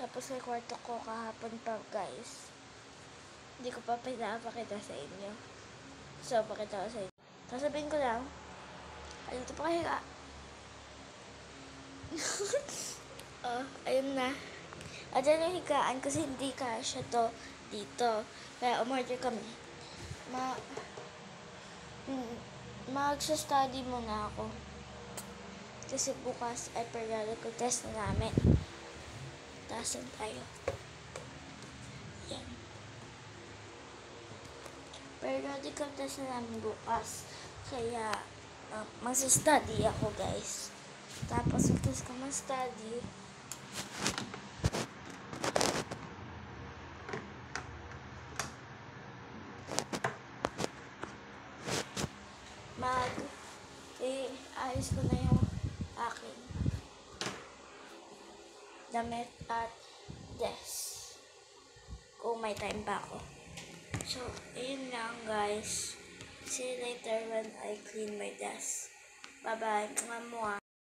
Tapos may kwarto ko kahapon pa, guys. Hindi ko pa pinapakita sa inyo. So, pakita ko sa inyo. Sasabihin ko lang, ayun ito pa kahiga. Ayun na. At yan yung higaan kasi hindi kasya to dito. Kaya umorder kami. Magsa-study muna ako. Kasi bukas ay periodical test na namin. Tasan tayo. Yan. Periodical test na namin bukas. Kaya, magsa-study ako, guys. Tapos, tapos ko mag-study, ayos ko na yung aking damit at desk. Kung may time pa ako. So, ayun lang, guys. See you later when I clean my desk. Bye-bye. Mga